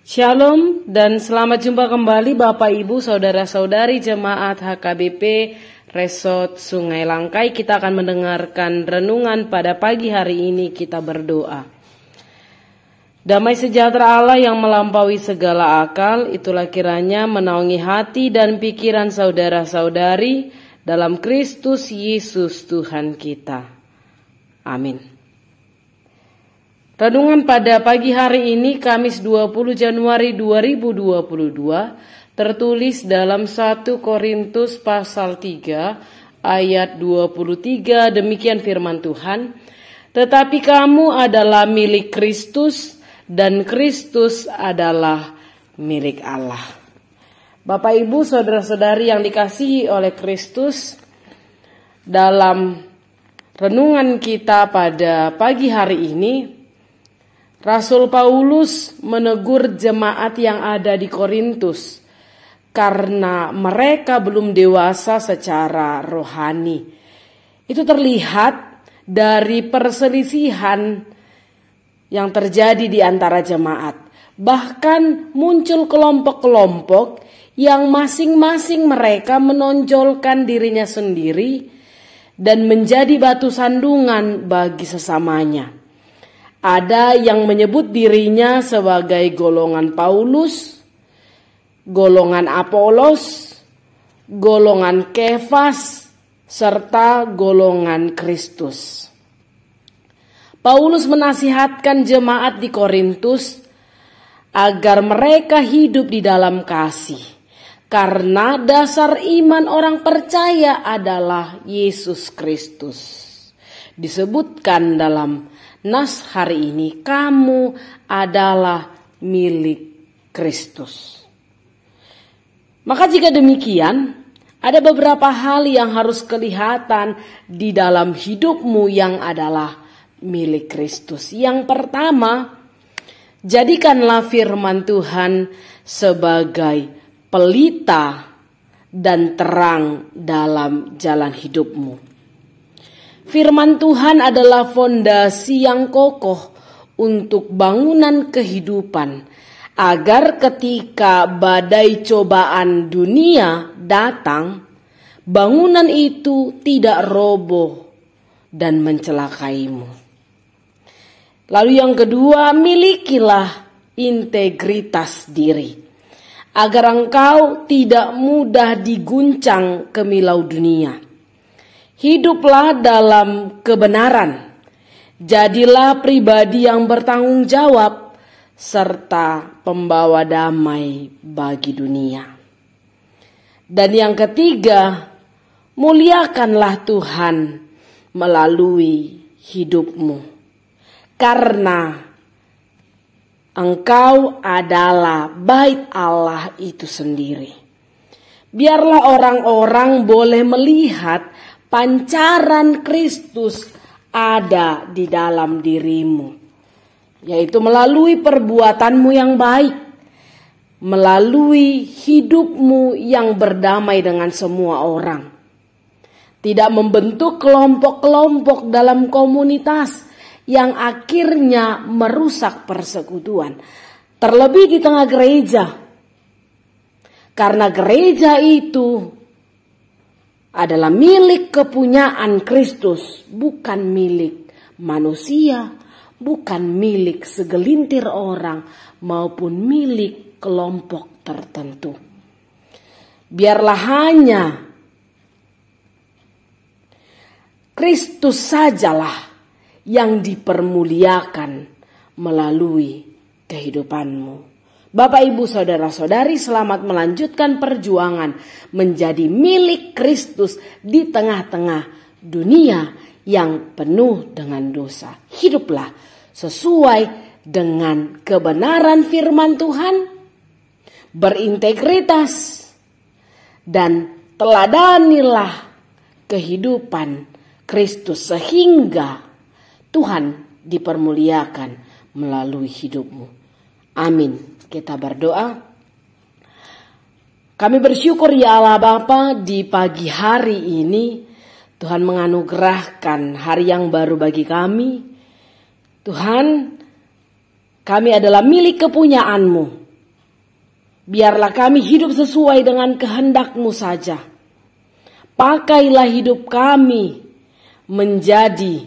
Shalom dan selamat jumpa kembali Bapak Ibu Saudara-saudari Jemaat HKBP Resort Sungai Langkai. Kita akan mendengarkan renungan pada pagi hari ini. Kita berdoa. Damai sejahtera Allah yang melampaui segala akal, itulah kiranya menaungi hati dan pikiran saudara-saudari dalam Kristus Yesus Tuhan kita. Amin. Renungan pada pagi hari ini Kamis 20 Januari 2022 tertulis dalam 1 Korintus pasal 3 ayat 23. Demikian firman Tuhan. Tetapi kamu adalah milik Kristus dan Kristus adalah milik Allah. Bapak Ibu saudara-saudari yang dikasihi oleh Kristus, dalam renungan kita pada pagi hari ini Rasul Paulus menegur jemaat yang ada di Korintus karena mereka belum dewasa secara rohani. Itu terlihat dari perselisihan yang terjadi di antara jemaat. Bahkan muncul kelompok-kelompok yang masing-masing mereka menonjolkan dirinya sendiri dan menjadi batu sandungan bagi sesamanya. Ada yang menyebut dirinya sebagai golongan Paulus, golongan Apolos, golongan Kefas, serta golongan Kristus. Paulus menasihatkan jemaat di Korintus agar mereka hidup di dalam kasih, karena dasar iman orang percaya adalah Yesus Kristus. Disebutkan dalam nas hari ini, kamu adalah milik Kristus. Maka jika demikian, ada beberapa hal yang harus kelihatan di dalam hidupmu yang adalah milik Kristus. Yang pertama, jadikanlah firman Tuhan sebagai pelita dan terang dalam jalan hidupmu. Firman Tuhan adalah fondasi yang kokoh untuk bangunan kehidupan, agar ketika badai cobaan dunia datang, bangunan itu tidak roboh dan mencelakaimu. Lalu yang kedua, milikilah integritas diri, agar engkau tidak mudah diguncang kemilau dunia. Hiduplah dalam kebenaran, jadilah pribadi yang bertanggung jawab, serta pembawa damai bagi dunia. Dan yang ketiga, muliakanlah Tuhan melalui hidupmu, karena engkau adalah bait Allah itu sendiri. Biarlah orang-orang boleh melihat pancaran Kristus ada di dalam dirimu, yaitu melalui perbuatanmu yang baik, melalui hidupmu yang berdamai dengan semua orang. Tidak membentuk kelompok-kelompok dalam komunitas yang akhirnya merusak persekutuan, terlebih di tengah gereja. Karena gereja itu adalah milik kepunyaan Kristus, bukan milik manusia, bukan milik segelintir orang, maupun milik kelompok tertentu. Biarlah hanya Kristus sajalah yang dipermuliakan melalui kehidupanmu. Bapak, Ibu, Saudara-saudari, selamat melanjutkan perjuangan menjadi milik Kristus di tengah-tengah dunia yang penuh dengan dosa. Hiduplah sesuai dengan kebenaran firman Tuhan, berintegritas, dan teladanilah kehidupan Kristus sehingga Tuhan dipermuliakan melalui hidupmu. Amin. Kita berdoa. Kami bersyukur ya Allah Bapa, di pagi hari ini Tuhan menganugerahkan hari yang baru bagi kami. Tuhan, kami adalah milik kepunyaan-Mu. Biarlah kami hidup sesuai dengan kehendak-Mu saja. Pakailah hidup kami menjadi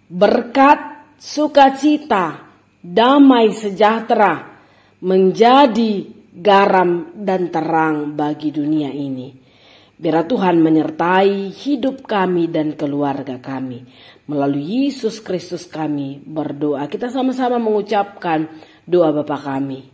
berkat, sukacita, damai sejahtera, menjadi garam dan terang bagi dunia ini. Biar Tuhan menyertai hidup kami dan keluarga kami. Melalui Yesus Kristus kami berdoa. Kita sama-sama mengucapkan doa Bapa kami.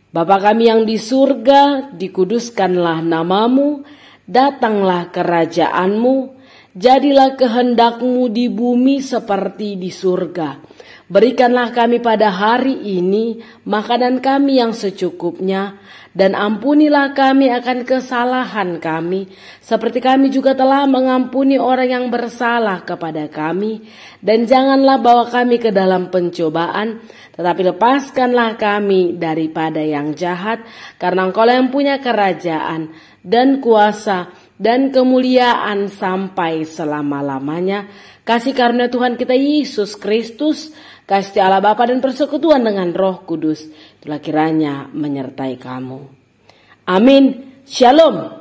Bapa kami yang di surga, dikuduskanlah namamu, datanglah kerajaan-Mu, jadilah kehendak-Mu di bumi seperti di surga. Berikanlah kami pada hari ini makanan kami yang secukupnya, dan ampunilah kami akan kesalahan kami, seperti kami juga telah mengampuni orang yang bersalah kepada kami. Dan janganlah bawa kami ke dalam pencobaan, tetapi lepaskanlah kami daripada yang jahat, karena Engkau yang punya kerajaan dan kuasa dan kemuliaan sampai selama-lamanya. Kasih karunia Tuhan kita Yesus Kristus, kasih Allah Bapa dan persekutuan dengan Roh Kudus, itulah kiranya menyertai kamu. Amin. Shalom.